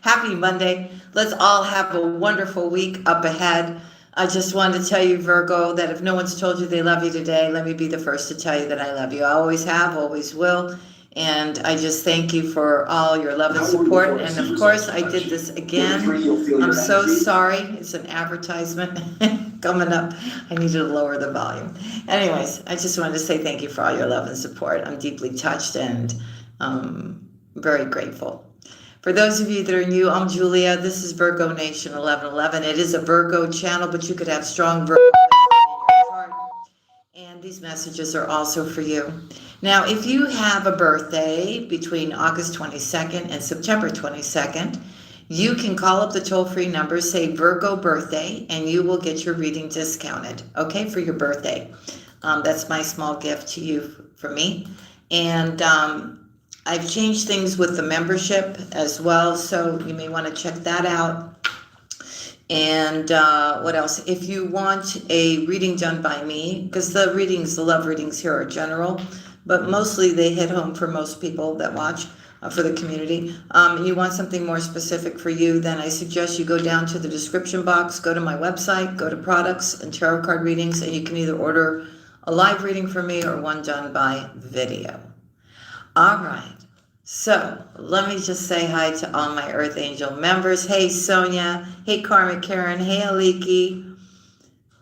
Happy Monday. Let's all have a wonderful week up ahead. I just wanted to tell you, Virgo, that if no one's told you they love you today, let me be the first to tell you that I love you. I always have, always will. And I just thank you for all your love and support. And of course, I did this again. I'm so sorry. It's an advertisement coming up. I need to lower the volume. Anyways, I just wanted to say thank you for all your love and support. I'm deeply touched and very grateful. For those of you that are new, I'm Julia. This is Virgo Nation 1111. It is a Virgo channel, but you could have strong Virgo in your chart. And these messages are also for you. Now, if you have a birthday between August 22nd and September 22nd, you can call up the toll-free number, say Virgo birthday, and you will get your reading discounted, okay, for your birthday. That's my small gift to you from me. And I've changed things with the membership as well, so you may want to check that out. And what else? If you want a reading done by me, because the love readings here are general, but mostly they hit home for most people that watch, for the community. You want something more specific for you, then I suggest you go down to the description box, go to my website, go to products and tarot card readings, and you can either order a live reading from me or one done by video. All right. So let me just say hi to all my Earth Angel members. Hey, Sonia. Hey, Karma Karen. Hey, Aliki.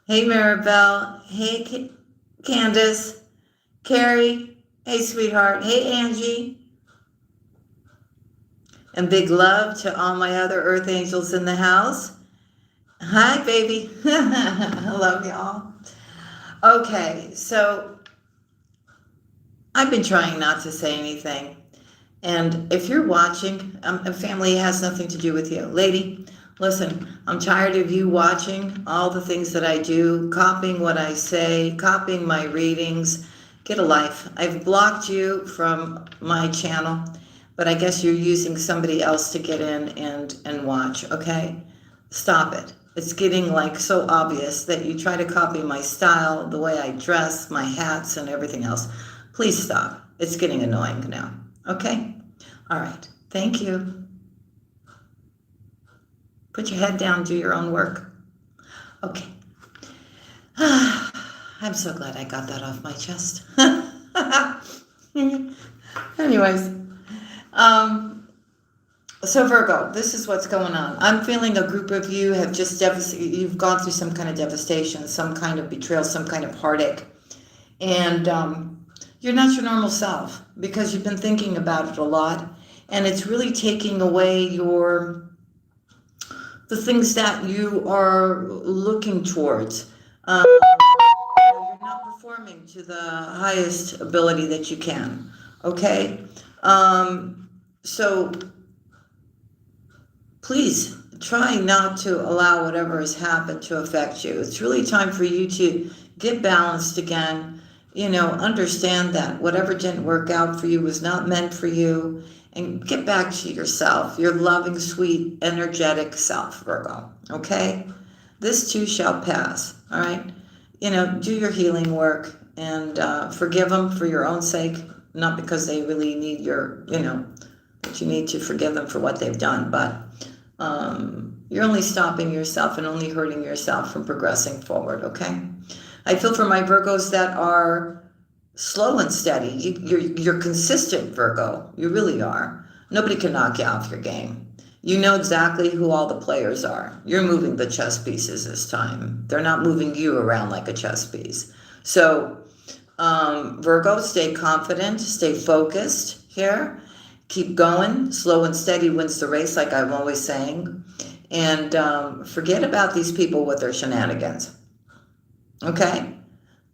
Hey, Maribel. Hey, Candace. Carrie. Hey, sweetheart. Hey, Angie. And big love to all my other Earth Angels in the house. Hi, baby. I love y'all. Okay, so I've been trying not to say anything. And if you're watching, a family has nothing to do with you. Lady, listen, I'm tired of you watching all the things that I do, copying what I say, copying my readings. Get a life. I've blocked you from my channel, but I guess you're using somebody else to get in and watch, okay? Stop it. It's getting like so obvious that you try to copy my style, the way I dress, my hats, and everything else. Please stop. It's getting annoying now. Okay? All right. Thank you. Put your head down, do your own work. Okay. I'm so glad I got that off my chest. Anyways, so Virgo, this is what's going on. I'm feeling a group of you have just you've gone through some kind of devastation, some kind of betrayal, some kind of heartache. And you're not your normal self because you've been thinking about it a lot, and it's really taking away the things that you are looking towards. You're not performing to the highest ability that you can. Okay, so please try not to allow whatever has happened to affect you. It's really time for you to get balanced again. You know, understand that whatever didn't work out for you was not meant for you, and get back to yourself, your loving, sweet, energetic self, Virgo, okay? This too shall pass, all right? You know, do your healing work and forgive them for your own sake, not because they really need your, that you need to forgive them for what they've done, but you're only stopping yourself and only hurting yourself from progressing forward, okay? I feel for my Virgos that are slow and steady. You're consistent, Virgo. You really are. Nobody can knock you off your game. You know exactly who all the players are. You're moving the chess pieces this time. They're not moving you around like a chess piece. So, Virgo, stay confident, stay focused here. Keep going. Slow and steady wins the race, like I'm always saying. And forget about these people with their shenanigans. Okay?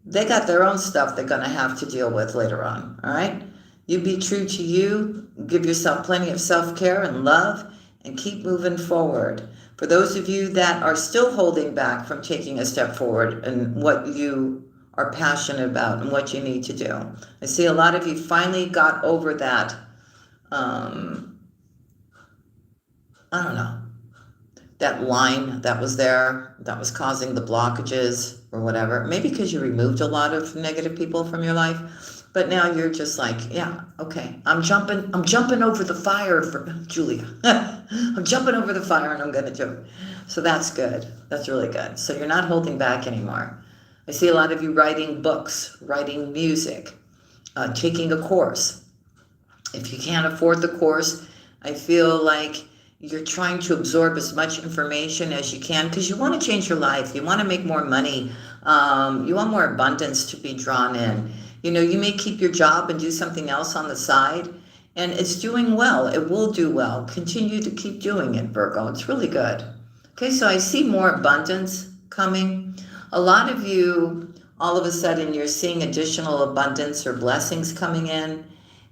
They got their own stuff they're going to have to deal with later on, all right? You be true to you, give yourself plenty of self-care and love, and keep moving forward. For those of you that are still holding back from taking a step forward in what you are passionate about and what you need to do, I see a lot of you finally got over that, that line that was there that was causing the blockages or whatever. Maybe because you removed a lot of negative people from your life, but now you're just like, yeah, okay, I'm jumping over the fire for Julia. I'm jumping over the fire and I'm going to do it. So that's good. That's really good. So you're not holding back anymore. I see a lot of you writing books, writing music, taking a course. If you can't afford the course, I feel like you're trying to absorb as much information as you can because you want to change your life. You want to make more money. You want more abundance to be drawn in. You know, you may keep your job and do something else on the side, and it's doing well. It will do well. Continue to keep doing it, Virgo. It's really good. Okay, so I see more abundance coming. A lot of you, all of a sudden, you're seeing additional abundance or blessings coming in,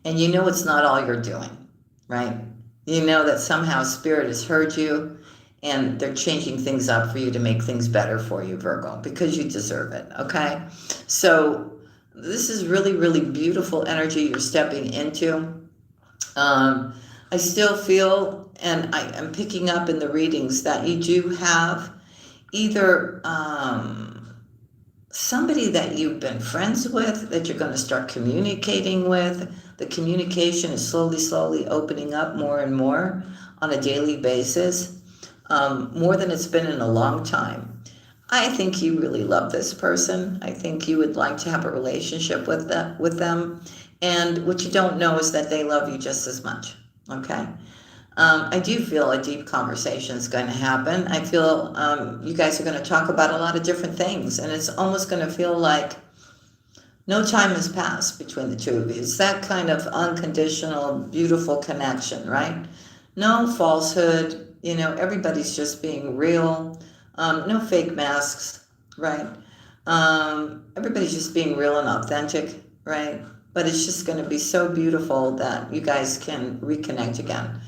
and you know it's not all you're doing, right? You know that somehow Spirit has heard you, and they're changing things up for you to make things better for you, Virgo, because you deserve it, okay? So this is really, really beautiful energy you're stepping into. I still feel, and I am picking up in the readings, that you do have either somebody that you've been friends with that you're going to start communicating with. The communication is slowly opening up more and more on a daily basis, more than it's been in a long time. I think you really love this person. I think you would like to have a relationship with them. And what you don't know is that they love you just as much, okay? I do feel a deep conversation is going to happen. I feel you guys are going to talk about a lot of different things, and it's almost going to feel like no time has passed between the two of you. It's that kind of unconditional, beautiful connection, right? No falsehood. You know, everybody's just being real. No fake masks, right? Everybody's just being real and authentic, right? But it's just going to be so beautiful that you guys can reconnect again.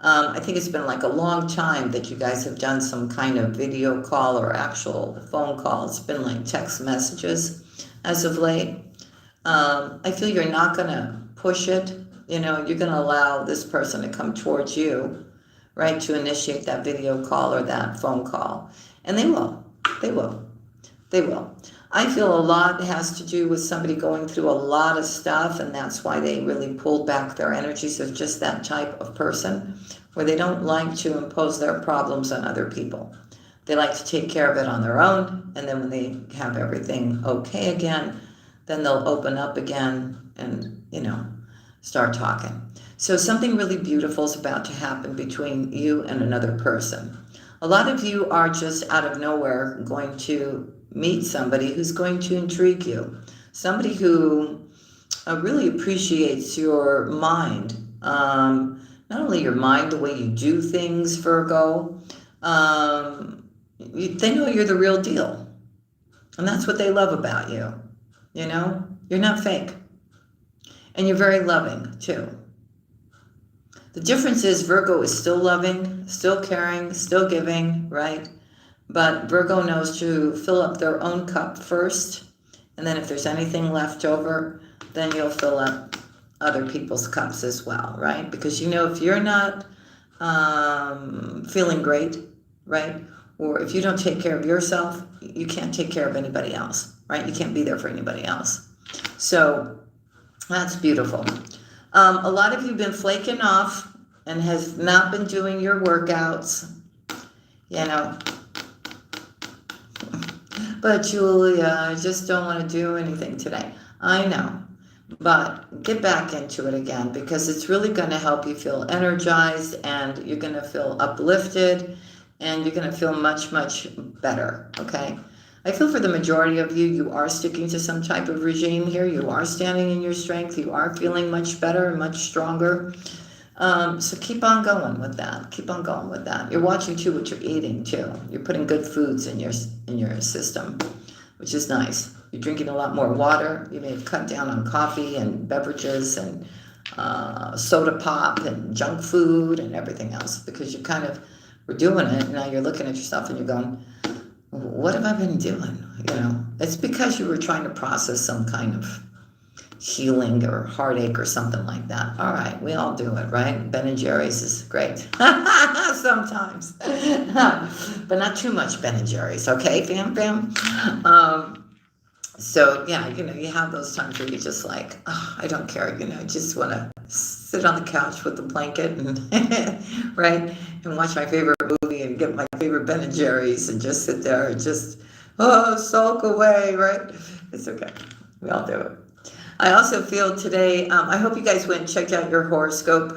I think it's been like a long time that you guys have done some kind of video call or actual phone call. It's been like text messages as of late. I feel you're not going to push it. You know, you're going to allow this person to come towards you, right, to initiate that video call or that phone call. And they will. They will. They will. I feel a lot has to do with somebody going through a lot of stuff, and that's why they really pulled back their energies of just that type of person, where they don't like to impose their problems on other people. They like to take care of it on their own, and then when they have everything okay again, then they'll open up again and, you know, start talking. So something really beautiful is about to happen between you and another person. A lot of you are just out of nowhere going to meet somebody who's going to intrigue you. Somebody who really appreciates your mind. Not only your mind, the way you do things, Virgo. They know you're the real deal. And that's what they love about you. You know, you're not fake. And you're very loving, too. The difference is Virgo is still loving, still caring, still giving, right? But Virgo knows to fill up their own cup first. And then if there's anything left over, then you'll fill up other people's cups as well, right? Because, you know, if you're not feeling great, right? Or if you don't take care of yourself, you can't take care of anybody else, right? You can't be there for anybody else. So that's beautiful. A lot of you have been flaking off and has not been doing your workouts, you know. But Julia, I just don't want to do anything today. I know, but get back into it again, because it's really going to help you feel energized, and you're going to feel uplifted, and you're going to feel much, much better, okay? I feel for the majority of you, you are sticking to some type of regime here. You are standing in your strength. You are feeling much better and much stronger. So keep on going with that. Keep on going with that. You're watching, too, what you're eating, too. You're putting good foods in your system, which is nice. You're drinking a lot more water. You may have cut down on coffee and beverages and soda pop and junk food and everything else, because you kind of were doing it. And now you're looking at yourself and you're going, what have I been doing? You know, it's because you were trying to process some kind of healing or heartache or something like that. All right, we all do it, right? Ben and Jerry's is great. Sometimes. But not too much Ben and Jerry's, okay, fam? So, yeah, you have those times where you're just like, oh, I don't care, just want to sit on the couch with the blanket and, right, and watch my favorite movie and get my favorite Ben and Jerry's and just sit there and just, sulk away, right? It's okay. We all do it. I also feel today, I hope you guys went and checked out your horoscope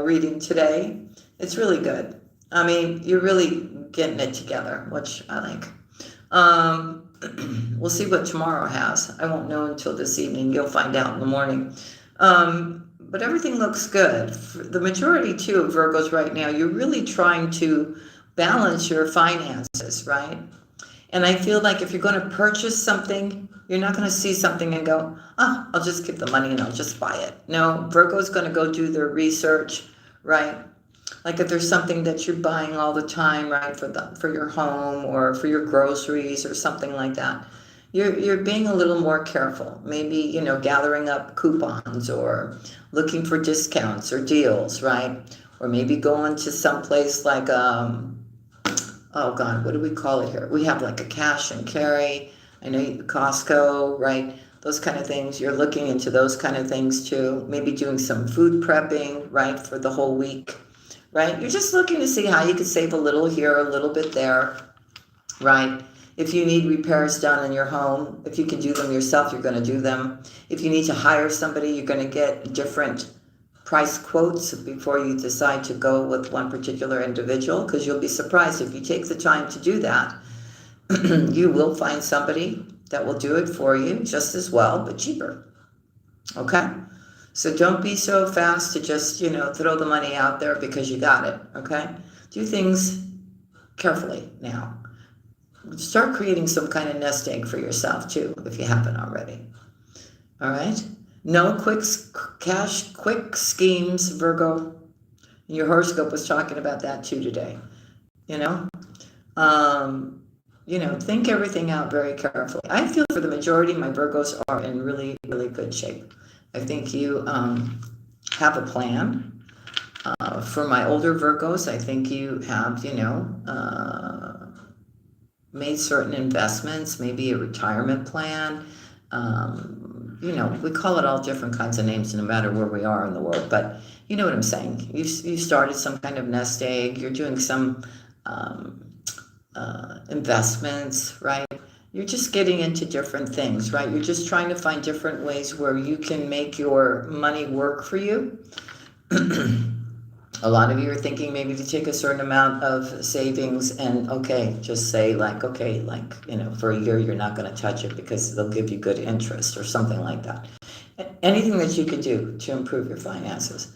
reading today. It's really good. I mean, you're really getting it together, which I like. We'll see what tomorrow has. I won't know until this evening. You'll find out in the morning. But everything looks good. For the majority, too, of Virgos right now, you're really trying to balance your finances, right? And I feel like if you're going to purchase something, you're not going to see something and go, I'll just give the money and I'll just buy it. No, Virgo's going to go do their research, right? Like if there's something that you're buying all the time, right, for your home or for your groceries or something like that, you're being a little more careful. Maybe, gathering up coupons or looking for discounts or deals, right? Or maybe going to some place like, oh God, what do we call it here? We have like a cash and carry. I know Costco, right? Those kind of things. You're looking into those kind of things too. Maybe doing some food prepping, right, for the whole week. Right? You're just looking to see how you could save a little here, a little bit there, right? If you need repairs done in your home, if you can do them yourself, you're going to do them. If you need to hire somebody, you're going to get different price quotes before you decide to go with one particular individual, because you'll be surprised if you take the time to do that. You will find somebody that will do it for you just as well, but cheaper. Okay? So don't be so fast to just, throw the money out there because you got it, okay? Do things carefully now. Start creating some kind of nest egg for yourself, too, if you haven't already. All right? No quick schemes, Virgo. Your horoscope was talking about that, too, today. Think everything out very carefully. I feel for the majority, my Virgos are in really, really good shape. I think you have a plan. For my older Virgos, I think you have, made certain investments, maybe a retirement plan. We call it all different kinds of names no matter where we are in the world. But you know what I'm saying. You started some kind of nest egg. You're doing some investments, right? You're just getting into different things, right? You're just trying to find different ways where you can make your money work for you. A lot of you are thinking maybe to take a certain amount of savings and, just say for a year you're not going to touch it because they'll give you good interest or something like that. Anything that you can do to improve your finances.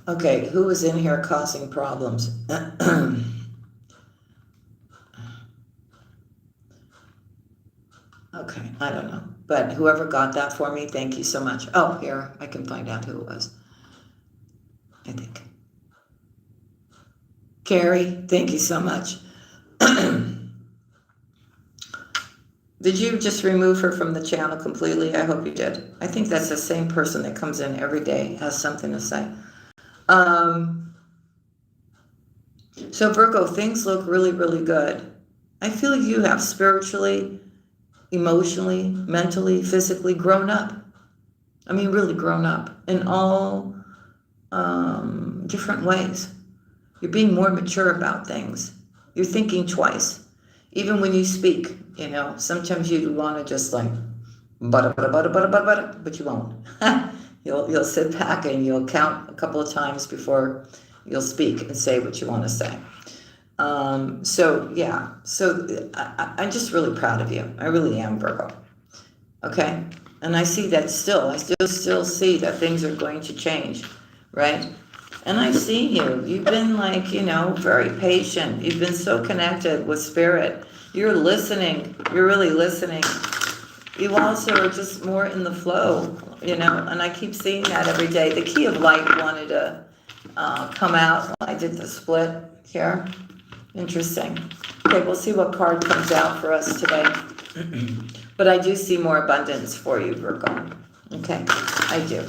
Okay, who is in here causing problems? Okay, I don't know. But whoever got that for me, thank you so much. Oh, here, I can find out who it was. I think. Carrie, thank you so much. Did you just remove her from the channel completely? I hope you did. I think that's the same person that comes in every day, has something to say. So Virgo, things look really, really good. I feel you have spiritually, emotionally, mentally, physically grown up. I mean, really grown up in all different ways. You're being more mature about things. You're thinking twice. Even when you speak, sometimes you want to just like, but you won't. You'll sit back and you'll count a couple of times before you'll speak and say what you want to say. I'm just really proud of you. I really am, Virgo. Okay? And I see that still. I still see that things are going to change, right? And I've seen you. You've been very patient. You've been so connected with spirit. You're listening. You're really listening. You also are just more in the flow, and I keep seeing that every day. The key of light wanted to come out when I did the split here. Interesting. Okay, we'll see what card comes out for us today. But I do see more abundance for you, Virgo. Okay, I do.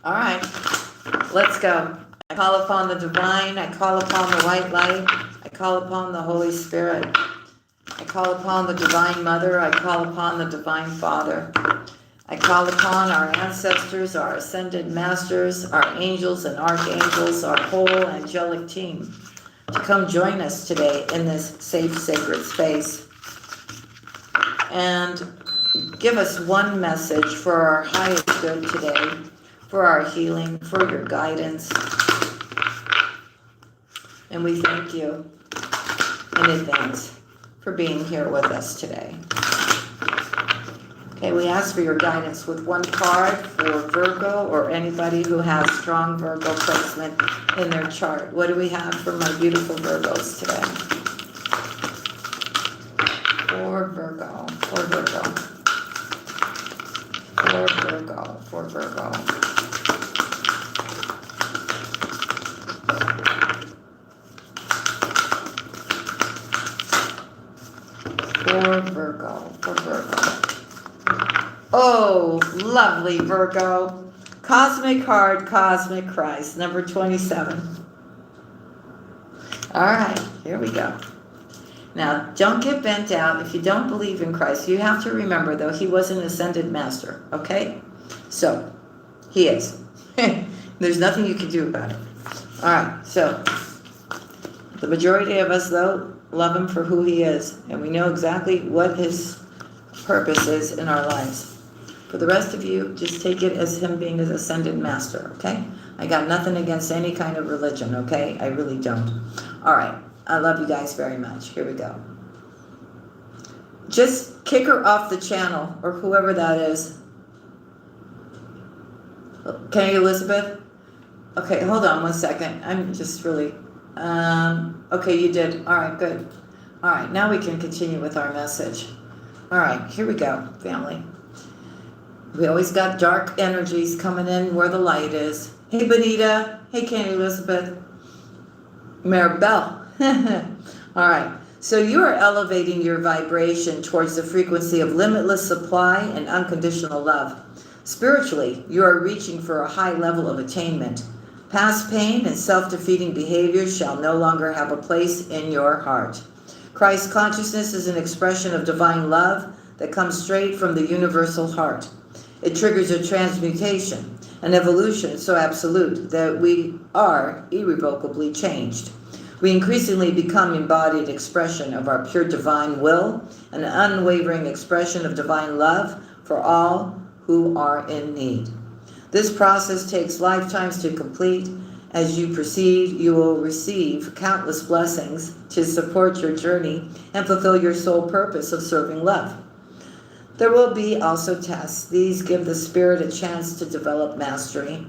All right, let's go. I call upon the divine. I call upon the white light. I call upon the Holy Spirit. I call upon the Divine Mother. I call upon the Divine Father. I call upon our ancestors, our ascended masters, our angels and archangels, our whole angelic team to come join us today in this safe, sacred space and give us one message for our highest good today, for our healing, for your guidance. And we thank you in advance for being here with us today. Okay, we ask for your guidance with one card for Virgo or anybody who has strong Virgo placement in their chart. What do we have for my beautiful Virgos today? For Virgo, for Virgo, for Virgo, for Virgo. For Virgo, for Virgo. Oh, lovely Virgo. Cosmic Heart, Cosmic Christ, number 27. All right, here we go. Now, don't get bent out. If you don't believe in Christ, you have to remember, though, he was an ascended master, okay? So, he is. There's nothing you can do about it. All right, so the majority of us, though, love him for who he is, and we know exactly what his purpose is in our lives. For the rest of you, just take it as him being an ascended master, okay? I got nothing against any kind of religion, okay? I really don't. All right, I love you guys very much. Here we go. Just kick her off the channel, or whoever that is. Okay, Elizabeth? Okay, hold on one second. I'm just really... okay, you did. All right, good. All right, now we can continue with our message. All right, here we go, family. We always got dark energies coming in where the light is. Hey, Benita. Hey, Candy Elizabeth. Maribel. All right, so you are elevating your vibration towards the frequency of limitless supply and unconditional love. Spiritually, you are reaching for a high level of attainment. Past pain and self-defeating behaviors shall no longer have a place in your heart. Christ consciousness is an expression of divine love that comes straight from the universal heart. It triggers a transmutation, an evolution so absolute that we are irrevocably changed. We increasingly become embodied expression of our pure divine will, an unwavering expression of divine love for all who are in need. This process takes lifetimes to complete. As you proceed, you will receive countless blessings to support your journey and fulfill your sole purpose of serving love. There will be also tests. These give the spirit a chance to develop mastery.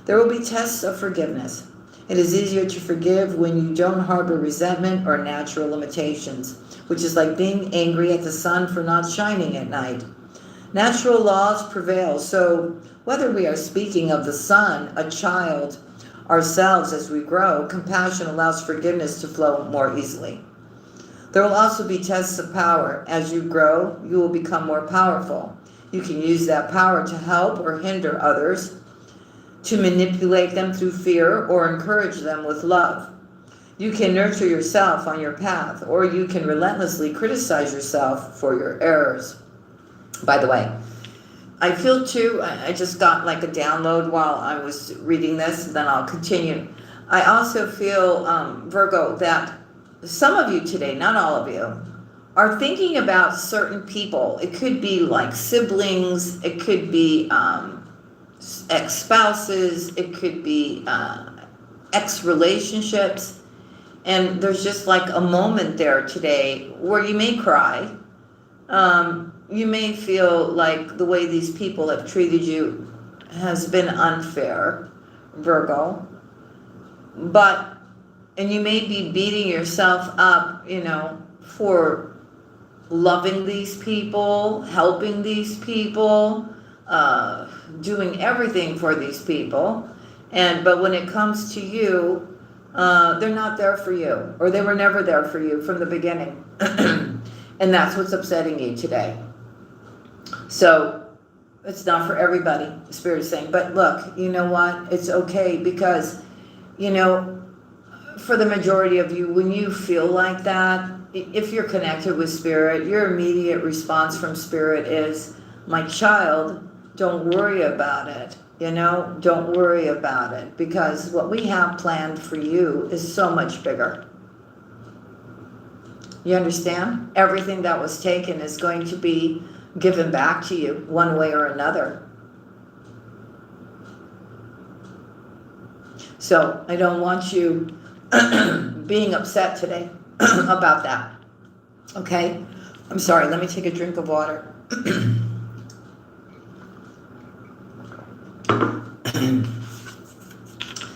There will be tests of forgiveness. It is easier to forgive when you don't harbor resentment or natural limitations, which is like being angry at the sun for not shining at night. Natural laws prevail, so whether we are speaking of the sun, a child, ourselves as we grow, compassion allows forgiveness to flow more easily. There will also be tests of power. As you grow, you will become more powerful. You can use that power to help or hinder others, to manipulate them through fear or encourage them with love. You can nurture yourself on your path, or you can relentlessly criticize yourself for your errors. By the way, I feel too, I just got like a download while I was reading this, and then I'll continue. I also feel, Virgo, that some of you today, not all of you, are thinking about certain people. It could be like siblings, it could be ex-spouses, it could be ex-relationships, and there's just like a moment there today where you may cry. You may feel like the way these people have treated you has been unfair, Virgo, and you may be beating yourself up, for loving these people, helping these people, doing everything for these people. But when it comes to you, they're not there for you, or they were never there for you from the beginning. And that's what's upsetting you today. So it's not for everybody, the Spirit is saying. But look, you know what? It's okay because, you know, for the majority of you, when you feel like that, if you're connected with Spirit, your immediate response from Spirit is, my child, don't worry about it. You know, don't worry about it, because what we have planned for you is so much bigger. You understand? Everything that was taken is going to be given back to you one way or another. So I don't want you being upset today about that. Okay? I'm sorry, let me take a drink of water.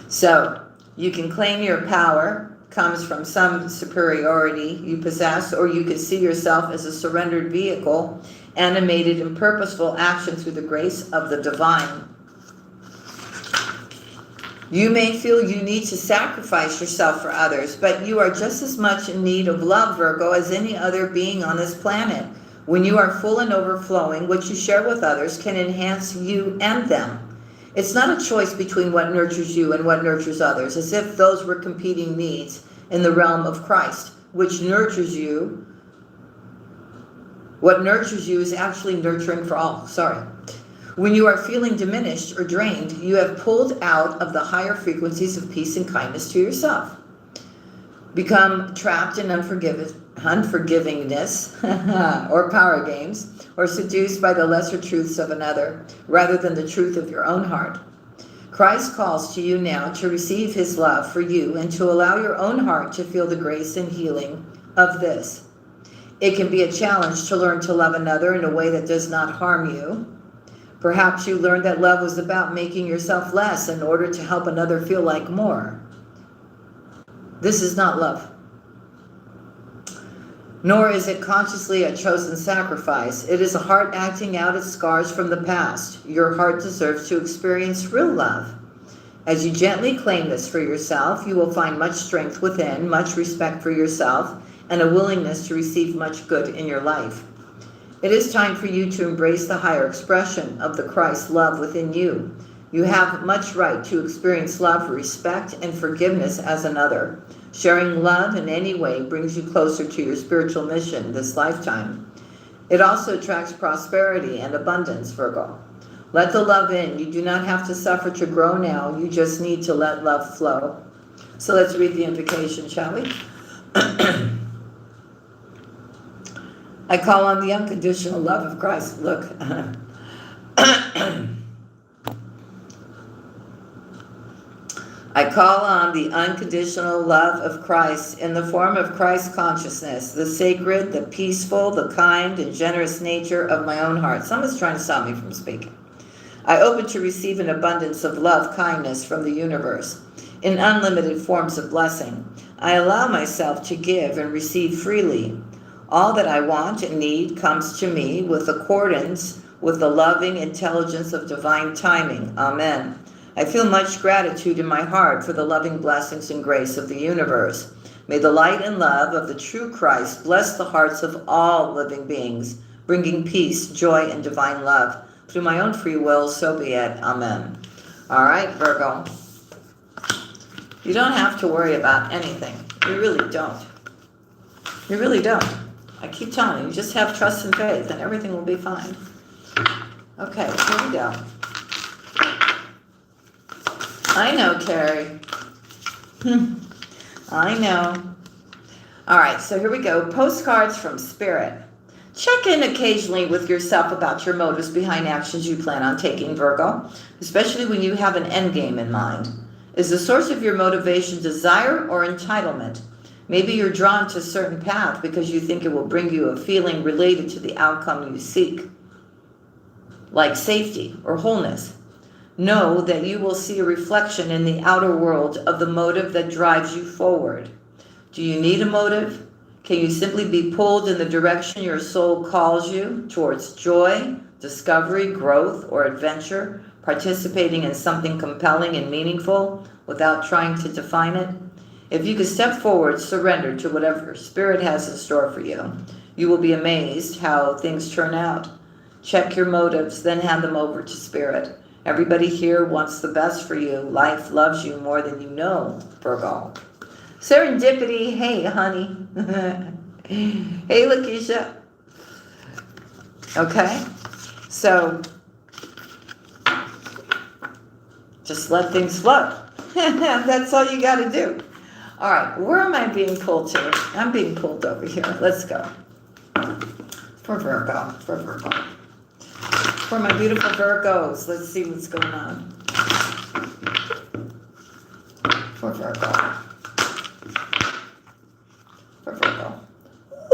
So you can claim your power comes from some superiority you possess, or you could see yourself as a surrendered vehicle, animated in purposeful action through the grace of the divine. You may feel you need to sacrifice yourself for others, but you are just as much in need of love, Virgo, as any other being on this planet. When you are full and overflowing, what you share with others can enhance you and them. It's not a choice between what nurtures you and what nurtures others, as if those were competing needs in the realm of Christ, which nurtures you. What nurtures you is actually nurturing for all. Sorry. When you are feeling diminished or drained, you have pulled out of the higher frequencies of peace and kindness to yourself. Become trapped in unforgivingness or power games, or seduced by the lesser truths of another, rather than the truth of your own heart. Christ calls to you now to receive his love for you and to allow your own heart to feel the grace and healing of this. It can be a challenge to learn to love another in a way that does not harm you. Perhaps you learned that love was about making yourself less in order to help another feel like more. This is not love. Nor is it consciously a chosen sacrifice. It is a heart acting out its scars from the past. Your heart deserves to experience real love. As you gently claim this for yourself, you will find much strength within, much respect for yourself, and a willingness to receive much good in your life. It is time for you to embrace the higher expression of the Christ love within you. You have much right to experience love, respect, and forgiveness as another. Sharing love in any way brings you closer to your spiritual mission this lifetime. It also attracts prosperity and abundance, Virgo. Let the love in. You do not have to suffer to grow now. You just need to let love flow. So let's read the invocation, shall we? I call on the unconditional love of Christ. Look. I call on the unconditional love of Christ in the form of Christ consciousness, the sacred, the peaceful, the kind, and generous nature of my own heart. Someone's trying to stop me from speaking. I open to receive an abundance of love, kindness from the universe in unlimited forms of blessing. I allow myself to give and receive freely. All that I want and need comes to me with accordance with the loving intelligence of divine timing. Amen. I feel much gratitude in my heart for the loving blessings and grace of the universe. May the light and love of the true Christ bless the hearts of all living beings, bringing peace, joy, and divine love. Through my own free will, so be it. Amen. All right, Virgo. You don't have to worry about anything. You really don't. You really don't. I keep telling you, just have trust and faith and everything will be fine. Okay, here we go. I know, Carrie. I know. All right, so here we go. Postcards from Spirit. Check in occasionally with yourself about your motives behind actions you plan on taking, Virgo, especially when you have an end game in mind. Is the source of your motivation desire or entitlement? Maybe you're drawn to a certain path because you think it will bring you a feeling related to the outcome you seek, like safety or wholeness. Know that you will see a reflection in the outer world of the motive that drives you forward. Do you need a motive? Can you simply be pulled in the direction your soul calls you towards joy, discovery, growth, or adventure, participating in something compelling and meaningful without trying to define it? If you could step forward, surrender to whatever Spirit has in store for you, you will be amazed how things turn out. Check your motives, then hand them over to Spirit. Everybody here wants the best for you. Life loves you more than you know, Virgo. Serendipity, hey, honey. Hey, Lakeisha. Okay, so just let things flow. That's all you got to do. All right, where am I being pulled to? I'm being pulled over here. Let's go. For Virgo, for Virgo. For my beautiful Virgos, let's see what's going on. For Virgo. For Virgo.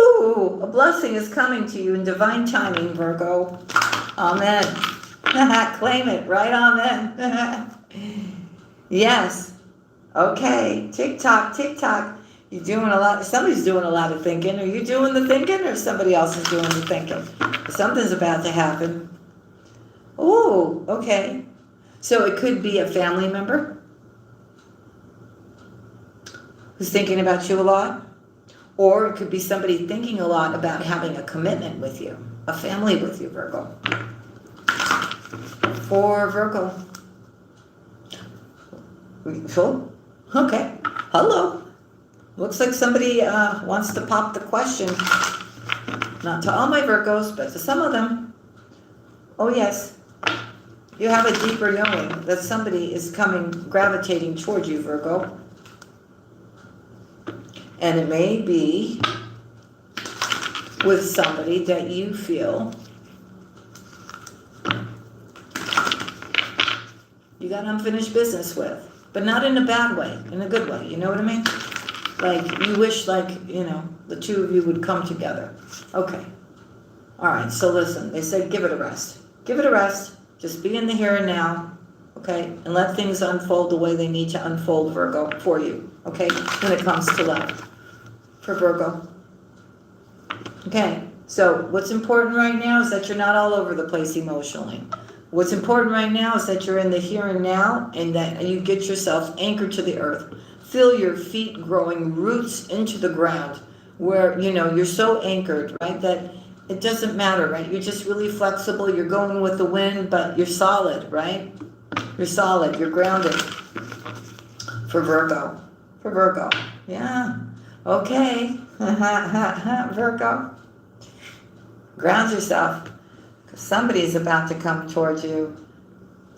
Ooh, a blessing is coming to you in divine timing, Virgo. Amen. Claim it, right? Amen. Yes. Okay. Tick tock, tick tock. You're doing a lot. Somebody's doing a lot of thinking. Are you doing the thinking, or somebody else is doing the thinking? Something's about to happen. Oh, okay. So it could be a family member who's thinking about you a lot, or it could be somebody thinking a lot about having a commitment with you, a family with you, Virgo. For Virgo. Sure. Okay. Hello. Looks like somebody wants to pop the question. Not to all my Virgos, but to some of them. Oh, yes. You have a deeper knowing that somebody is gravitating toward you, Virgo. And it may be with somebody that you feel you got unfinished business with. But not in a bad way, in a good way. You know what I mean? Like, you wish, the two of you would come together. Okay. All right, so listen. They said give it a rest. Give it a rest. Just be in the here and now, okay? And let things unfold the way they need to unfold, Virgo, for you, okay? When it comes to love. For Virgo. Okay, so what's important right now is that you're not all over the place emotionally. What's important right now is that you're in the here and now, and that you get yourself anchored to the earth. Feel your feet growing roots into the ground where, you're so anchored, right, that it doesn't matter, right? You're just really flexible. You're going with the wind, but you're solid, right? You're solid. You're grounded. For Virgo. For Virgo. Yeah. Okay. Virgo. Ground yourself. Somebody's about to come towards you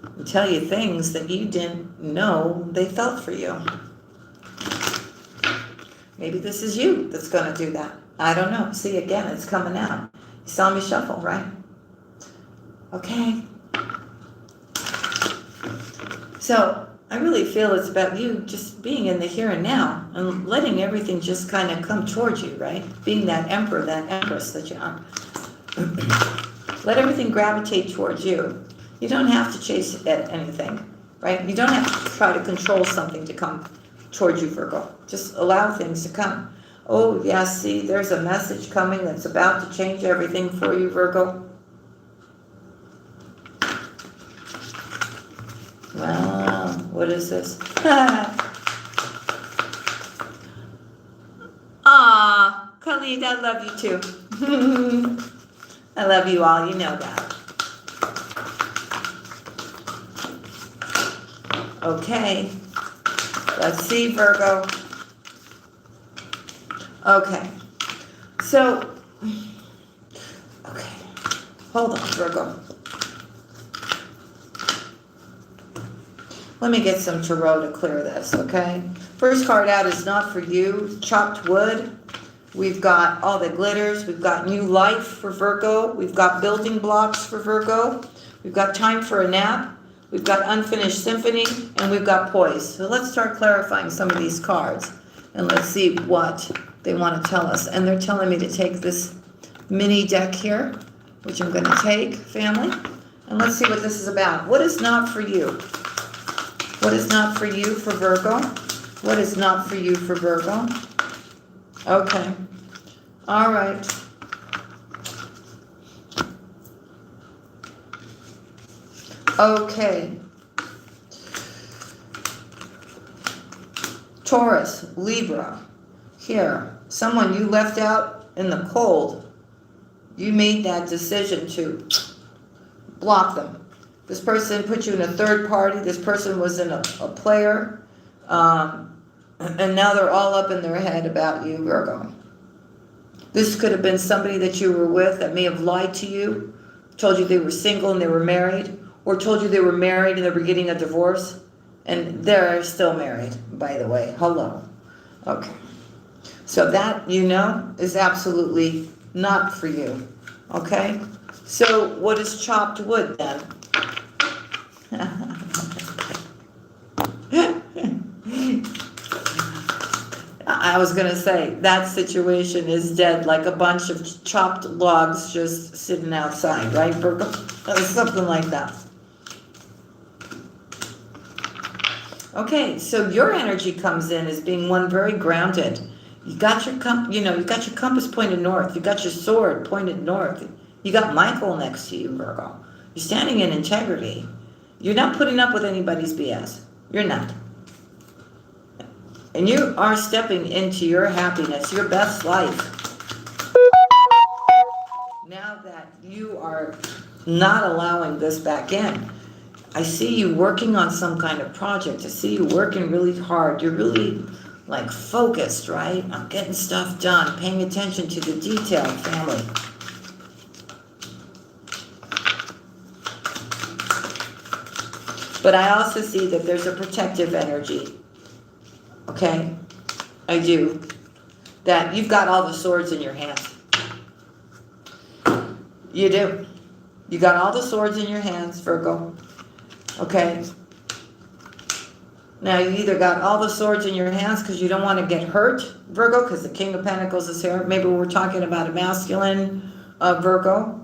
and tell you things that you didn't know they felt for you. Maybe this is you that's going to do that. I don't know. See, again, it's coming out. You saw me shuffle, right? Okay. So I really feel it's about you just being in the here and now and letting everything just kind of come towards you, right? Being that emperor, that empress that you are. Let everything gravitate towards you. You don't have to chase at anything, right? You don't have to try to control something to come towards you, Virgo. Just allow things to come. Oh, yeah, see, there's a message coming that's about to change everything for you, Virgo. Wow, what is this? Aw, Khalid, I love you too. I love you all, you know that. Okay, let's see, Virgo. Okay, so, okay, hold on, Virgo. Let me get some tarot to clear this, okay? First card out is not for you, chopped wood. We've got all the glitters. We've got new life for Virgo. We've got building blocks for Virgo. We've got time for a nap. We've got unfinished symphony. And we've got poise. So let's start clarifying some of these cards. And let's see what they want to tell us. And they're telling me to take this mini deck here, which I'm going to take, family. And let's see what this is about. What is not for you? What is not for you for Virgo? What is not for you for Virgo? Okay. All right. Okay. Taurus, Libra. Here, someone you left out in the cold. You made that decision to block them. This person put you in a third party. This person was in a player. And now they're all up in their head about you, Virgo. This could have been somebody that you were with that may have lied to you, told you they were single and they were married, or told you they were married and they were getting a divorce, and they're still married, by the way. Hello. Okay. So that, is absolutely not for you. Okay? So what is chopped wood then? I was going to say, that situation is dead, like a bunch of chopped logs just sitting outside, right, Virgo? Something like that. Okay, so your energy comes in as being one very grounded. You got your compass pointed north. You got your sword pointed north. You got Michael next to you, Virgo. You're standing in integrity. You're not putting up with anybody's BS. You're not. And you are stepping into your happiness, your best life. Now that you are not allowing this back in, I see you working on some kind of project. I see you working really hard. You're really like focused, right? On getting stuff done, paying attention to the detail, family. But I also see that there's a protective energy. Okay? I do. That you've got all the swords in your hands. You do. You got all the swords in your hands, Virgo. Okay? Now, you either got all the swords in your hands because you don't want to get hurt, Virgo, because the King of Pentacles is here. Maybe we're talking about a masculine Virgo.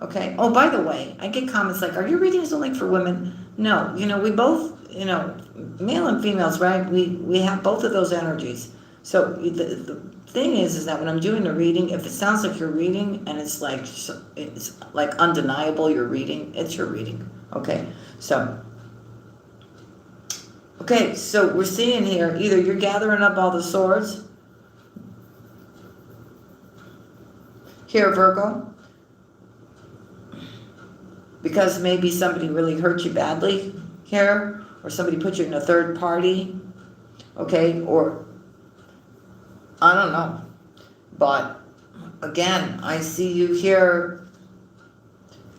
Okay? Oh, by the way, I get comments like, are your readings only for women? No. We both, male and females, right? We have both of those energies. So the thing is that when I'm doing a reading, if it sounds like you're reading and it's like undeniable you're reading, it's your reading. Okay? So we're seeing here, either you're gathering up all the swords. Here, Virgo. Because maybe somebody really hurt you badly here, or somebody put you in a third party, okay, or I don't know. But again, I see you here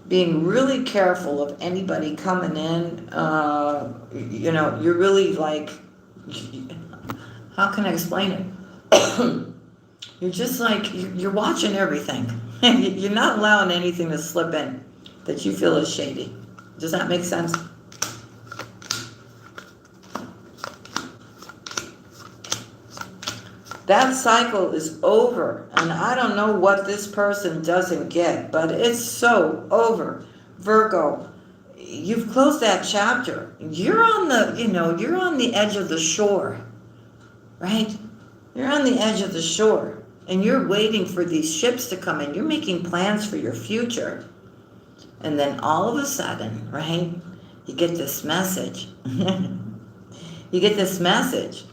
being really careful of anybody coming in. You're really like, how can I explain it? You're just like, you're watching everything. You're not allowing anything to slip in that you feel is shady. Does that make sense? That cycle is over, and I don't know what this person doesn't get, but it's so over. Virgo, you've closed that chapter. You're on the edge of the shore, right? You're on the edge of the shore, and you're waiting for these ships to come in. You're making plans for your future. And then all of a sudden, right, you get this message. You get this message.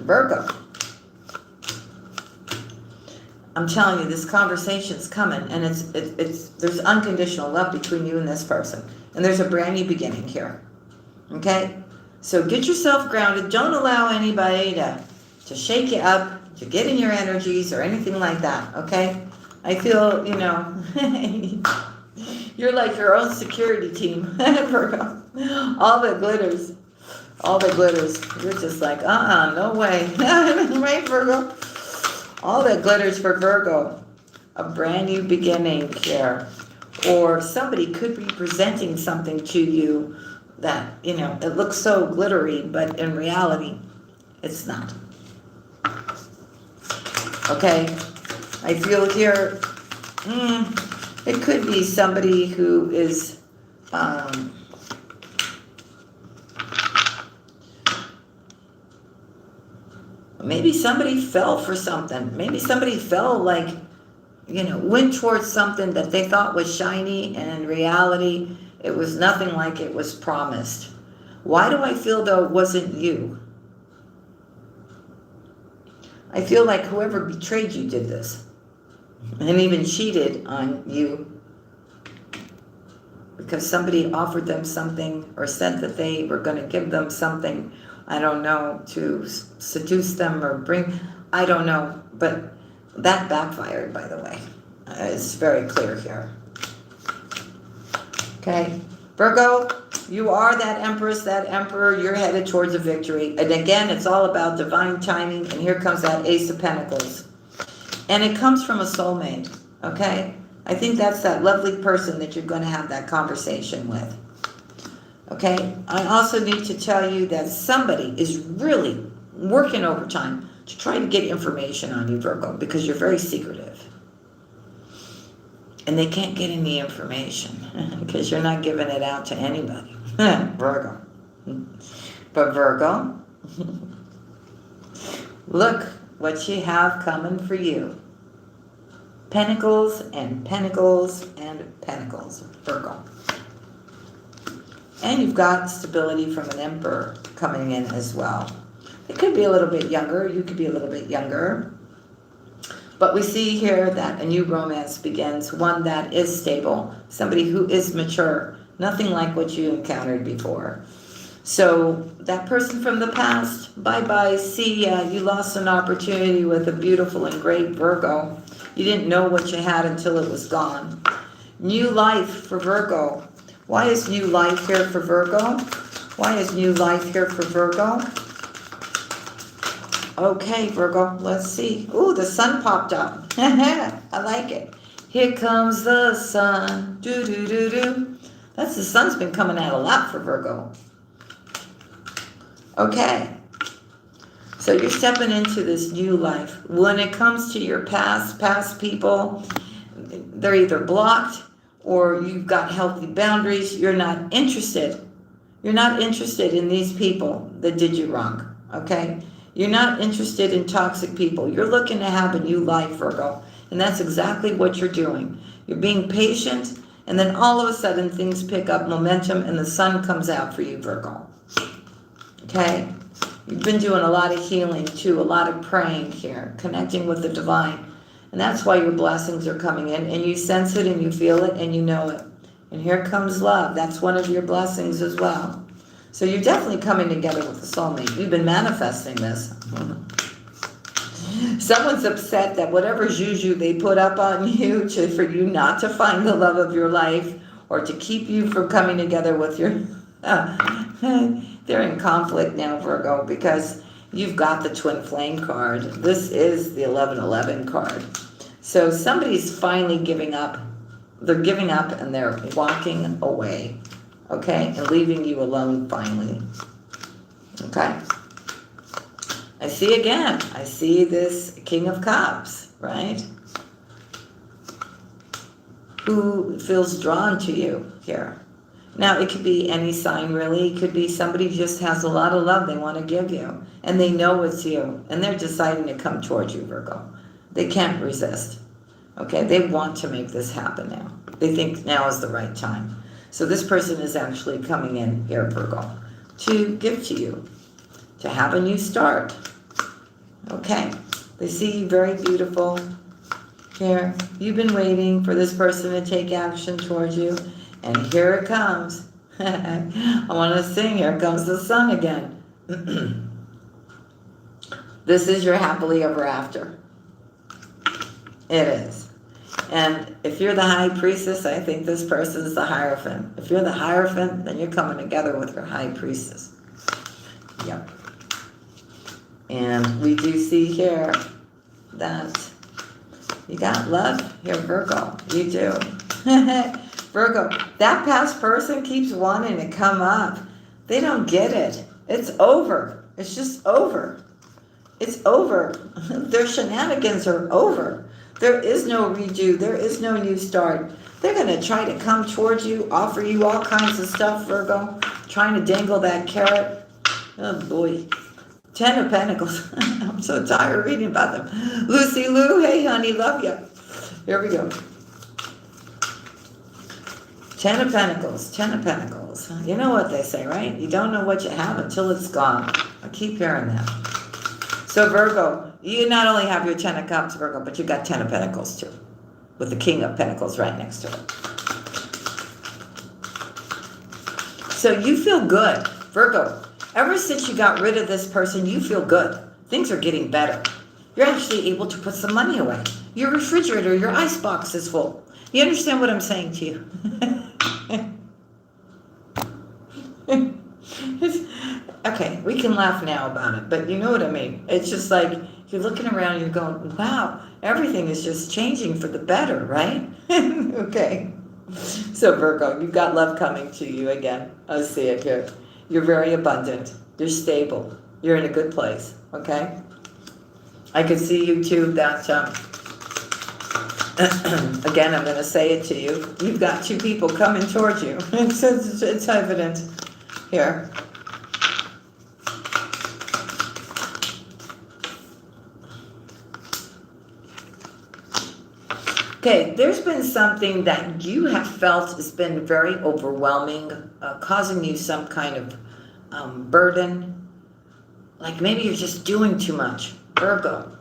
Virgo, I'm telling you, this conversation's coming, and there's unconditional love between you and this person, and there's a brand new beginning here. Okay, so get yourself grounded. Don't allow anybody to shake you up, to get in your energies or anything like that. Okay, I feel you're like your own security team, Virgo. All that glitters. You're just like, no way. Right, Virgo? All that glitters for Virgo. A brand new beginning here. Or somebody could be presenting something to you that, it looks so glittery, but in reality, it's not. Okay? I feel here, it could be somebody who is, maybe somebody fell for something. Maybe somebody fell went towards something that they thought was shiny, and in reality, it was nothing like it was promised. Why do I feel, though, it wasn't you? I feel like whoever betrayed you did this, and even cheated on you. because somebody offered them something or said that they were going to give them something, I don't know, to seduce them or bring, I don't know, but that backfired, by the way. It's very clear here. Okay, Virgo, you are that empress, that emperor. You're headed towards a victory. And again, it's all about divine timing. And here comes that Ace of Pentacles. And it comes from a soulmate, okay? I think that's that lovely person that you're going to have that conversation with. Okay, I also need to tell you that somebody is really working overtime to try to get information on you, Virgo, because you're very secretive. And they can't get any information because you're not giving it out to anybody. Virgo. But Virgo, look what you have coming for you. Pentacles and pentacles and pentacles, Virgo. And you've got stability from an emperor coming in as well. It could be a little bit younger. You could be a little bit younger. But we see here that a new romance begins, one that is stable, somebody who is mature, nothing like what you encountered before. So that person from the past, bye-bye, see ya. You lost an opportunity with a beautiful and great Virgo. You didn't know what you had until it was gone. New life for Virgo. Why is new life here for Virgo? Why is new life here for Virgo? Okay, Virgo, let's see. Ooh, the sun popped up. I like it. Here comes the sun. Do-do-do-do. That's the sun's been coming out a lot for Virgo. Okay. So you're stepping into this new life. When it comes to your past people, they're either blocked or you've got healthy boundaries. You're not interested. You're not interested in these people that did you wrong, okay? You're not interested in toxic people. You're looking to have a new life, Virgo. And that's exactly what you're doing. You're being patient, and then all of a sudden things pick up momentum and the sun comes out for you, Virgo. Okay? You've been doing a lot of healing too, a lot of praying here, connecting with the divine. And that's why your blessings are coming in, and you sense it and you feel it and you know it. And here comes love. That's one of your blessings as well. So you're definitely coming together with a soulmate. You've been manifesting this. Someone's upset that whatever juju they put up on you for you not to find the love of your life or to keep you from coming together with your... they're in conflict now, Virgo, because you've got the twin flame card. This is the 1111 card. So somebody's finally giving up. They're giving up and they're walking away. Okay, and leaving you alone finally. Okay. I see again. I see this King of Cups, right? Who feels drawn to you here. Now, it could be any sign, really. It could be somebody who just has a lot of love they want to give you. And they know it's you. And they're deciding to come towards you, Virgo. They can't resist. Okay, they want to make this happen now. They think now is the right time. So this person is actually coming in here, Virgo, to give to you, to have a new start. Okay, they see you very beautiful here. You've been waiting for this person to take action towards you, and here it comes. I want to sing, here comes the sun again. This is your happily ever after. It is. And if you're the high priestess, I think this person is the Hierophant. If you're the Hierophant, then you're coming together with your high priestess. Yep. And we do see here that you got love here, Virgo. You do. Virgo, that past person keeps wanting to come up. They don't get it. It's over. It's just over. It's over. Their shenanigans are over. There is no redo. There is no new start. They're going to try to come towards you, offer you all kinds of stuff, Virgo, trying to dangle that carrot. Oh, boy. 10 of Pentacles. I'm so tired of reading about them. Lucy Lou, hey, honey, love you. Here we go. 10 of Pentacles, 10 of Pentacles. You know what they say, right? You don't know what you have until it's gone. I keep hearing that. So Virgo, you not only have your 10 of Cups, Virgo, but you got 10 of Pentacles too, with the King of Pentacles right next to it. So you feel good, Virgo. Ever since you got rid of this person, you feel good. Things are getting better. You're actually able to put some money away. Your refrigerator, your icebox is full. You understand what I'm saying to you? Okay, we can laugh now about it, but you know what I mean. It's just like you're looking around and you're going, wow, everything is just changing for the better, right? Okay. So Virgo, you've got love coming to you again. I see it here. You're very abundant. You're stable. You're in a good place, okay? I could see you too that, again, I'm going to say it to you. You've got two people coming towards you. It's evident here. Okay, there's been something that you have felt has been very overwhelming, causing you some kind of burden. Like maybe you're just doing too much, Virgo.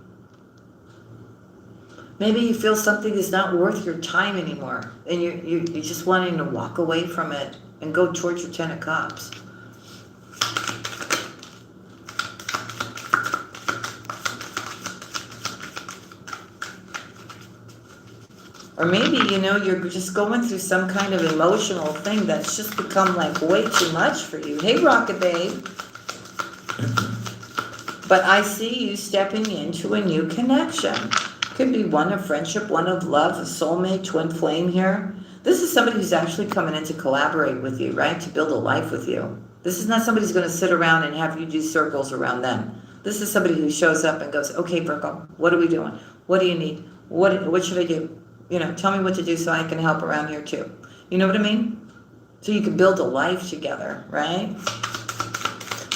Maybe you feel something is not worth your time anymore, and you're just wanting to walk away from it and go towards your Ten of Cups. Or maybe, you know, you're just going through some kind of emotional thing that's just become like way too much for you. Hey, Rocket Babe. But I see you stepping into a new connection. Could be one of friendship, one of love, a soulmate, twin flame here. This is somebody who's actually coming in to collaborate with you, right? To build a life with you. This is not somebody who's going to sit around and have you do circles around them. This is somebody who shows up and goes, okay, Virgo, what are we doing? What do you need? What should I do? You know, tell me what to do so I can help around here too. You know what I mean? So you can build a life together, right?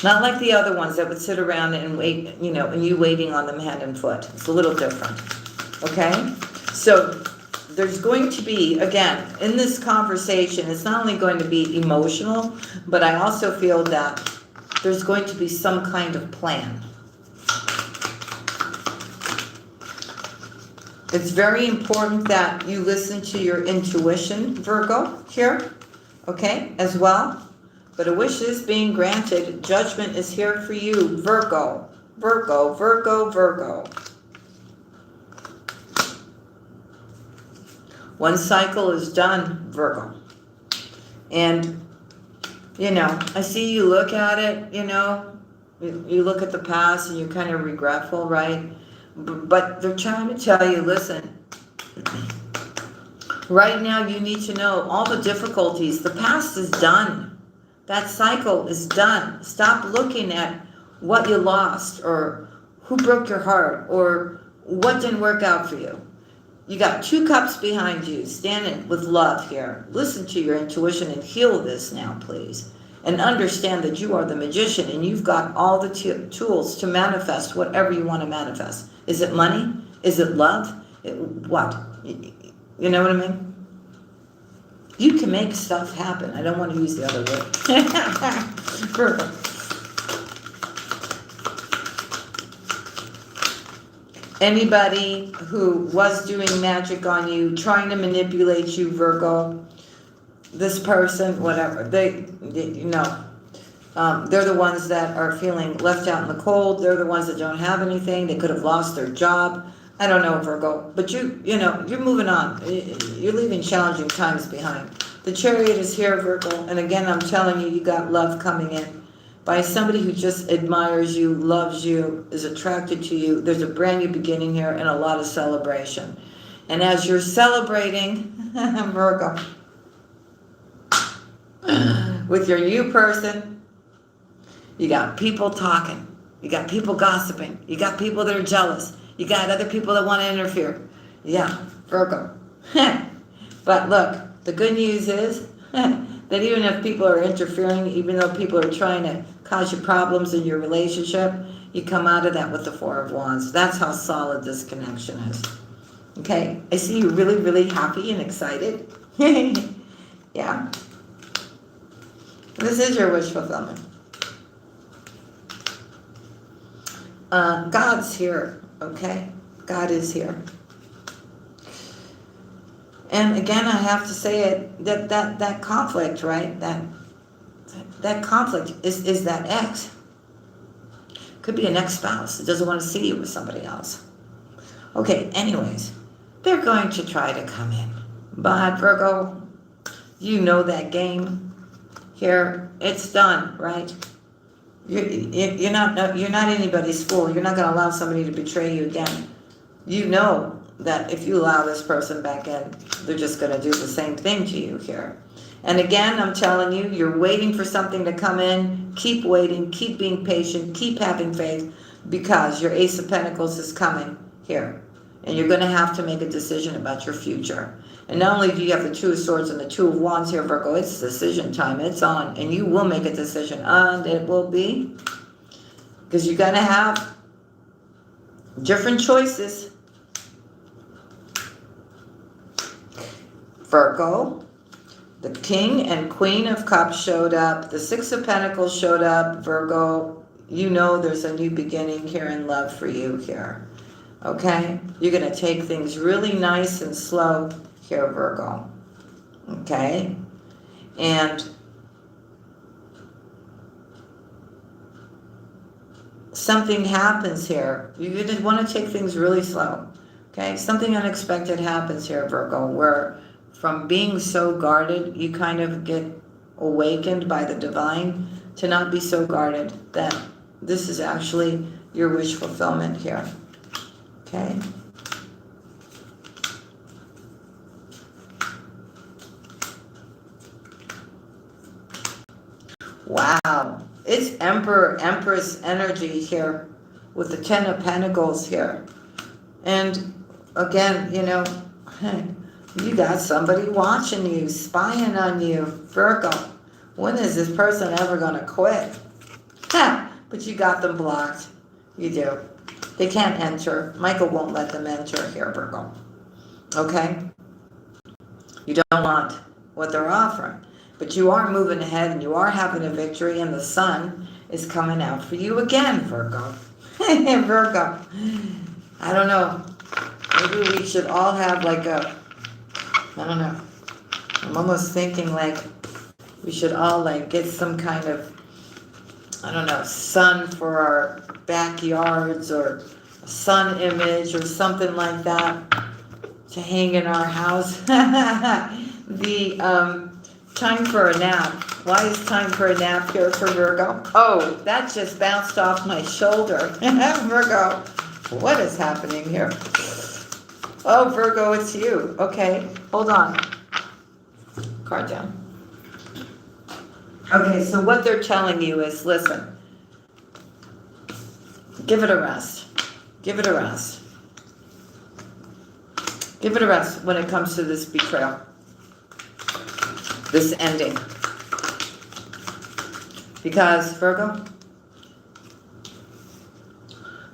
Not like the other ones that would sit around and wait, you know, and you waiting on them hand and foot. It's a little different, okay? So there's going to be, again, in this conversation, it's not only going to be emotional, but I also feel that there's going to be some kind of plan. It's very important that you listen to your intuition, Virgo, here, okay, as well. But a wish is being granted. Judgment is here for you, Virgo, Virgo, Virgo, Virgo. One cycle is done, Virgo. And, you know, I see you look at it, you know, you look at the past and you're kind of regretful, right? But they're trying to tell you, listen, right now you need to know all the difficulties. The past is done. That cycle is done. Stop looking at what you lost or who broke your heart or what didn't work out for you. You got two cups behind you, standing with love here. Listen to your intuition and heal this now, please. And understand that you are the magician and you've got all the tools to manifest whatever you want to manifest. Is it money? Is it love? What? You know what I mean? You can make stuff happen. I don't want to use the other word. Perfect. Anybody who was doing magic on you, trying to manipulate you, Virgo, this person, whatever, they you know, they're the ones that are feeling left out in the cold. They're the ones that don't have anything. They could have lost their job. I don't know, Virgo, but you know, you're moving on. You're leaving challenging times behind. The Chariot is here, Virgo, and again, I'm telling you, you got love coming in by somebody who just admires you, loves you, is attracted to you. There's a brand new beginning here and a lot of celebration. And as you're celebrating, Virgo, with your new person, you got people talking. You got people gossiping. You got people that are jealous. You got other people that want to interfere. Yeah, Virgo. But look, the good news is that even if people are interfering, even though people are trying to cause you problems in your relationship, you come out of that with the Four of Wands. That's how solid this connection is. Okay? I see you really, really happy and excited. Yeah. This is your wish fulfillment. God's here, okay? God is here. And again, I have to say it, that conflict, right? That that conflict is that ex. Could be an ex-spouse that doesn't want to see you with somebody else. Okay, anyways, they're going to try to come in. But Virgo, you know that game here. It's done, right? You're not anybody's fool. You're not going to allow somebody to betray you again. You know that if you allow this person back in, they're just going to do the same thing to you here. And again, I'm telling you, you're waiting for something to come in. Keep waiting, keep being patient, keep having faith, because your Ace of Pentacles is coming here. And you're going to have to make a decision about your future. And not only do you have the Two of Swords and the Two of Wands here, Virgo, it's decision time. It's on. And you will make a decision. And it will be, because you're going to have different choices. Virgo, the King and Queen of Cups showed up. The Six of Pentacles showed up. Virgo, you know there's a new beginning here in love for you here. Okay? You're going to take things really nice and slow here, Virgo. Okay? And something happens here. You're going to want to take things really slow. Okay? Something unexpected happens here, Virgo, where from being so guarded, you kind of get awakened by the divine to not be so guarded, that this is actually your wish fulfillment here. Okay? Wow. It's Emperor, Empress energy here with the Ten of Pentacles here. And again, you know, you got somebody watching you, spying on you. Virgo, when is this person ever going to quit? But you got them blocked. You do. They can't enter. Michael won't let them enter here, Virgo. Okay? You don't want what they're offering. But you are moving ahead and you are having a victory, and the sun is coming out for you again, Virgo. Virgo. I don't know. Maybe we should all have like a, I don't know. I'm almost thinking like we should all like get some kind of, I don't know, sun for our backyards, or a sun image or something like that to hang in our house. The time for a nap. Why is time for a nap here for Virgo? Oh, that just bounced off my shoulder. Virgo, what is happening here? Oh, Virgo, it's you. Okay, hold on. Card down. Okay, so what they're telling you is, listen, give it a rest. Give it a rest. Give it a rest when it comes to this betrayal. This ending. Because, Virgo,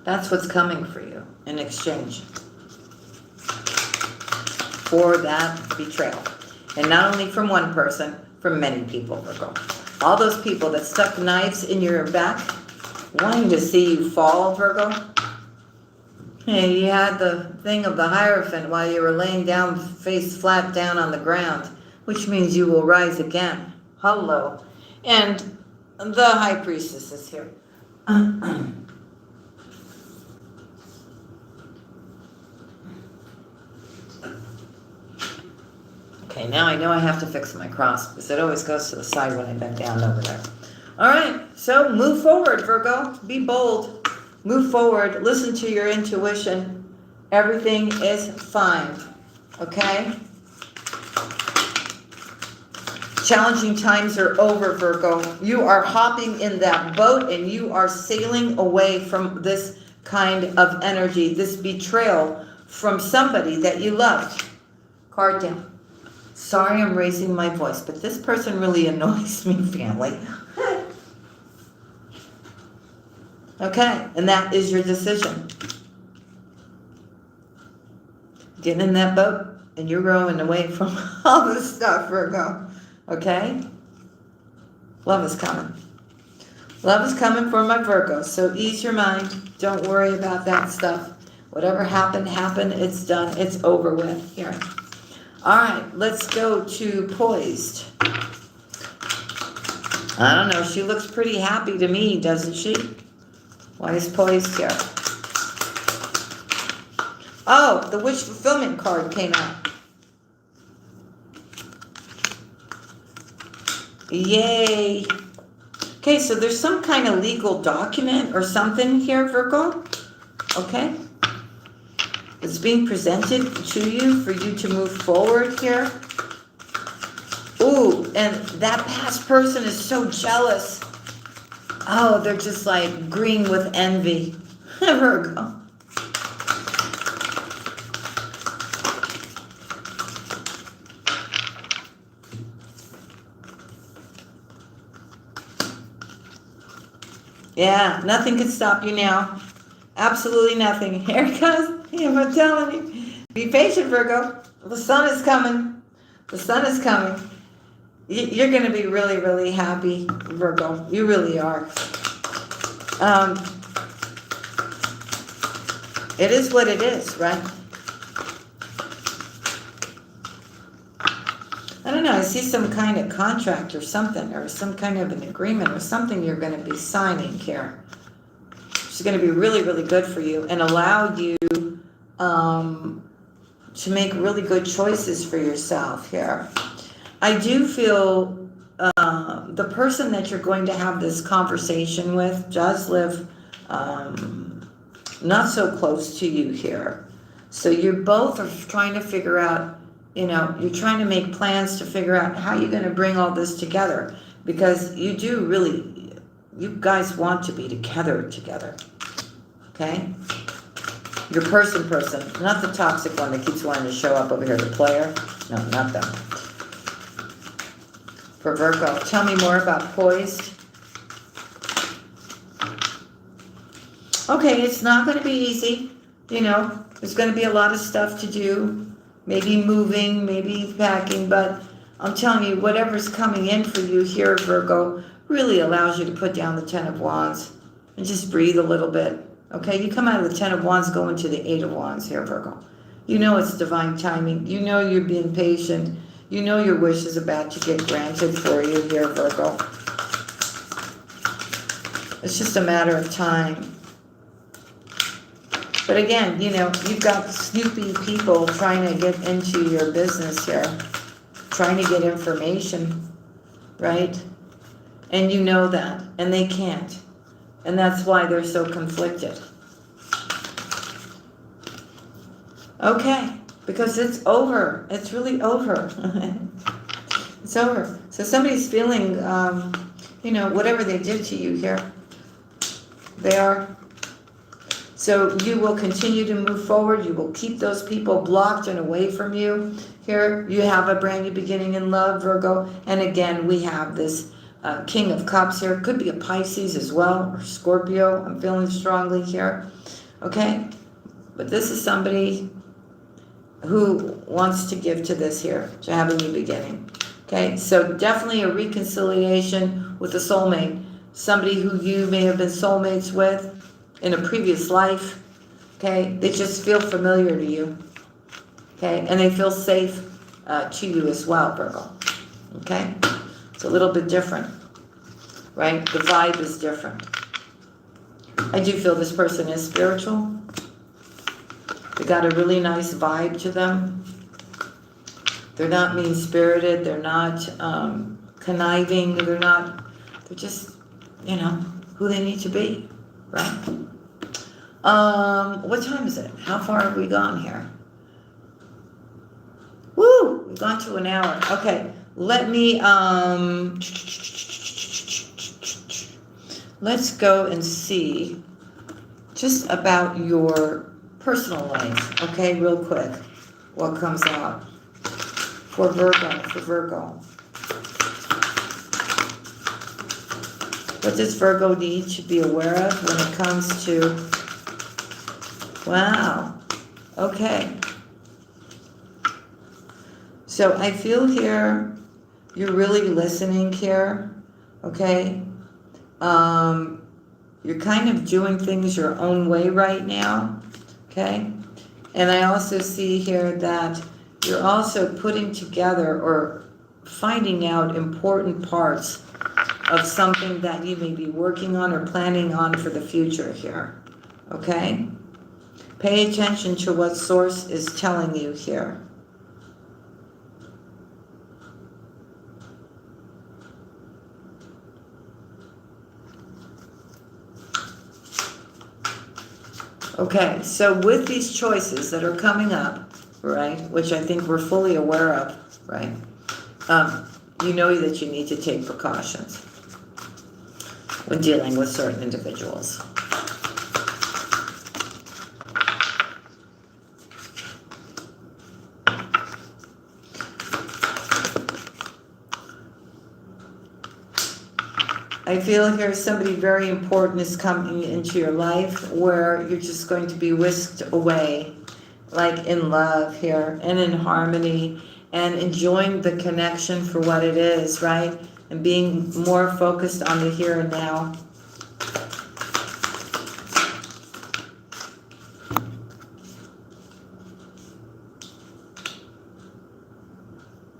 that's what's coming for you in exchange for that betrayal. And not only from one person, from many people, Virgo. All those people that stuck knives in your back, wanting to see you fall, Virgo. Hey, you had the thing of the Hierophant while you were laying down, face flat down on the ground, which means you will rise again. Hello. And the High Priestess is here. Okay, now I know I have to fix my cross, because it always goes to the side when I bend down over there. All right, so move forward, Virgo. Be bold. Move forward. Listen to your intuition. Everything is fine. Okay? Challenging times are over, Virgo. You are hopping in that boat and you are sailing away from this kind of energy, this betrayal from somebody that you loved. Card down. Sorry I'm raising my voice, but this person really annoys me, family. Okay, and that is your decision. Get in that boat and you're rowing away from all this stuff, Virgo. Okay? Love is coming. Love is coming for my Virgo. So ease your mind. Don't worry about that stuff. Whatever happened, happened. It's done. It's over with. Here. All right. Let's go to Poised. I don't know. She looks pretty happy to me, doesn't she? Why is poised here? Oh, the wish fulfillment card came out. Yay. Okay, so there's some kind of legal document or something here, Virgo. Okay. It's being presented to you for you to move forward here. Ooh, and that past person is so jealous. Oh, they're just like green with envy. Virgo. Yeah, nothing can stop you now. Absolutely nothing. Here it comes. I'm telling you. Be patient, Virgo. The sun is coming. The sun is coming. You're going to be really, really happy, Virgo. You really are. It is what it is, right? I don't know. I see some kind of contract or something, or some kind of an agreement or something you're going to be signing here. It's going to be really, really good for you and allow you to make really good choices for yourself here. I do feel the person that you're going to have this conversation with does live not so close to you here. So you both are trying to figure out, you're trying to make plans to figure out how you're going to bring all this together, because you do really, you guys want to be together, okay? Your person, not the toxic one that keeps wanting to show up over here, the player. No, not them. For Virgo, tell me more about poised. Okay, it's not going to be easy. There's going to be a lot of stuff to do. Maybe moving, maybe packing, but I'm telling you, whatever's coming in for you here, Virgo, really allows you to put down the Ten of Wands and just breathe a little bit. Okay, you come out of the Ten of Wands, go into the Eight of Wands here, Virgo. You know it's divine timing. You know you're being patient. You know your wish is about to get granted for you here, Virgo. It's just a matter of time. But again, you've got snoopy people trying to get into your business here, trying to get information, right? And you know that, and they can't. And that's why they're so conflicted. Okay, because it's over. It's really over. It's over. So somebody's feeling, whatever they did to you here, they are. So you will continue to move forward. You will keep those people blocked and away from you. Here you have a brand new beginning in love, Virgo. And again, we have this King of Cups here. Could be a Pisces as well, or Scorpio. I'm feeling strongly here. Okay? But this is somebody who wants to give to this here, to have a new beginning. Okay? So definitely a reconciliation with a soulmate. Somebody who you may have been soulmates with in a previous life, okay? They just feel familiar to you, okay? And they feel safe to you as well, Virgo, okay? It's a little bit different, right? The vibe is different. I do feel this person is spiritual. They got a really nice vibe to them. They're not mean-spirited. They're not conniving. They're just, who they need to be, right? What time is it? How far have we gone here? Woo! We've gone to an hour. Okay, let me, let's go and see just about your personal life, okay, real quick, what comes out for Virgo. What does Virgo need to be aware of when it comes to, wow, okay. So I feel here, you're really listening here, okay? You're kind of doing things your own way right now, okay? And I also see here that you're also putting together or finding out important parts of something that you may be working on or planning on for the future here. Okay? Pay attention to what Source is telling you here. Okay, so with these choices that are coming up, right, which I think we're fully aware of, right, you know that you need to take precautions when dealing with certain individuals. I feel here somebody very important is coming into your life where you're just going to be whisked away, like in love here and in harmony and enjoying the connection for what it is, right? And being more focused on the here and now.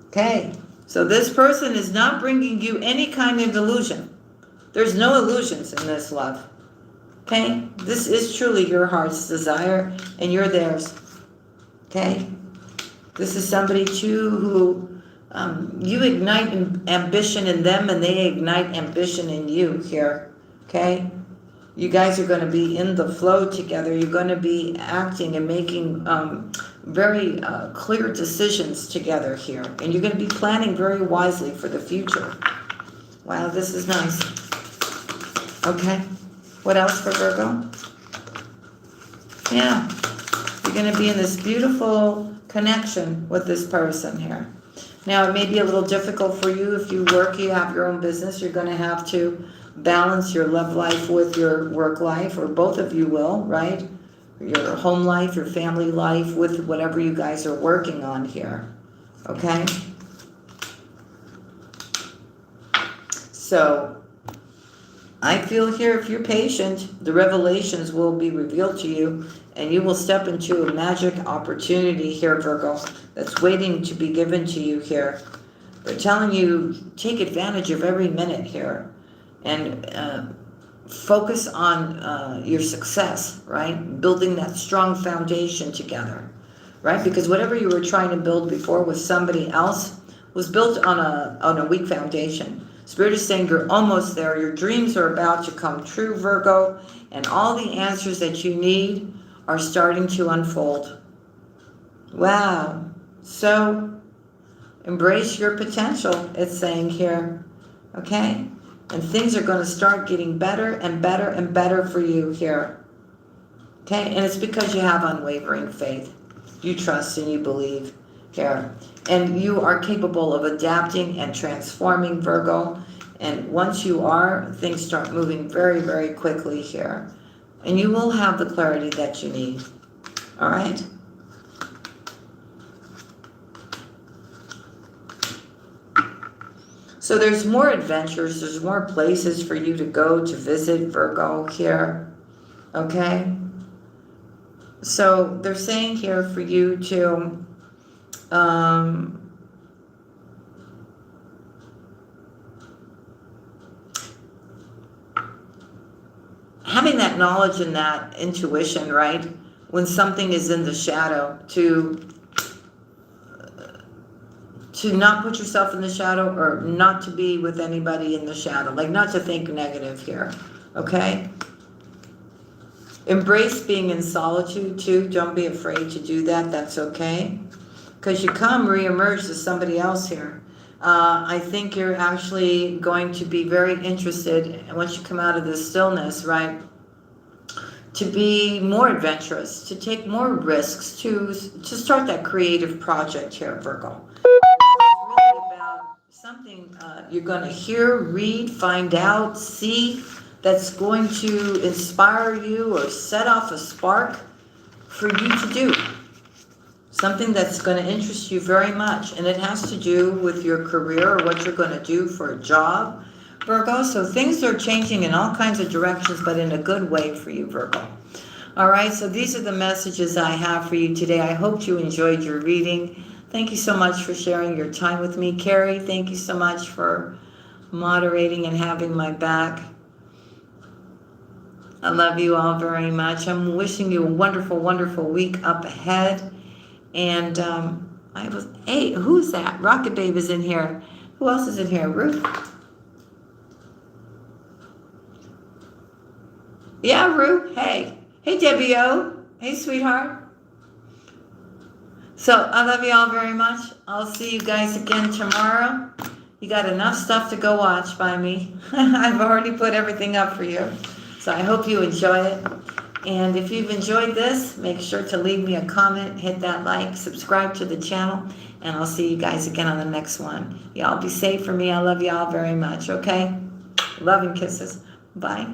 Okay, so this person is not bringing you any kind of illusion. There's no illusions in this love. Okay? This is truly your heart's desire and you're theirs. Okay? This is somebody too who you ignite ambition in them and they ignite ambition in you here. Okay? You guys are going to be in the flow together. You're going to be acting and making very clear decisions together here. And you're going to be planning very wisely for the future. Wow, this is nice. Okay, what else for Virgo? Yeah, you're going to be in this beautiful connection with this person here. Now, it may be a little difficult for you if you work, you have your own business. You're going to have to balance your love life with your work life, or both of you will, right? Your home life, your family life, with whatever you guys are working on here. Okay? So, I feel here if you're patient, the revelations will be revealed to you and you will step into a magic opportunity here, Virgo, that's waiting to be given to you here. They're telling you, take advantage of every minute here and focus on your success, right? Building that strong foundation together, right? Because whatever you were trying to build before with somebody else was built on a weak foundation. Spirit is saying you're almost there. Your dreams are about to come true, Virgo, and all the answers that you need are starting to unfold. Wow. So embrace your potential, it's saying here. Okay? And things are going to start getting better and better and better for you here. Okay? And it's because you have unwavering faith. You trust and you believe here. And you are capable of adapting and transforming, Virgo. And once you are, things start moving very, very quickly here. And you will have the clarity that you need. All right? So there's more adventures. There's more places for you to go to visit, Virgo, here. Okay? So they're saying here for you to having that knowledge and that intuition, right? When something is in the shadow, to not put yourself in the shadow, or not to be with anybody in the shadow, like not to think negative here, okay? Embrace being in solitude too. Don't be afraid to do that. That's okay. Because you come reemerge as somebody else here. I think you're actually going to be very interested, once you come out of this stillness, right, to be more adventurous, to take more risks, to start that creative project here, Virgo. It's really about something you're going to hear, read, find out, see, that's going to inspire you or set off a spark for you to do. Something that's going to interest you very much, and it has to do with your career or what you're going to do for a job, Virgo. So things are changing in all kinds of directions, but in a good way for you, Virgo. All right, so these are the messages I have for you today. I hope you enjoyed your reading. Thank you so much for sharing your time with me. Carrie, thank you so much for moderating and having my back. I love you all very much. I'm wishing you a wonderful, wonderful week up ahead. And hey, who's that? Rocket Babe is in here. Who else is in here? Ruth? Yeah, Ruth. Hey. Hey, Debbie O. Hey, sweetheart. So I love you all very much. I'll see you guys again tomorrow. You got enough stuff to go watch by me. I've already put everything up for you. So I hope you enjoy it. And if you've enjoyed this, make sure to leave me a comment, hit that like, subscribe to the channel, and I'll see you guys again on the next one. Y'all be safe for me. I love y'all very much, okay? Love and kisses. Bye.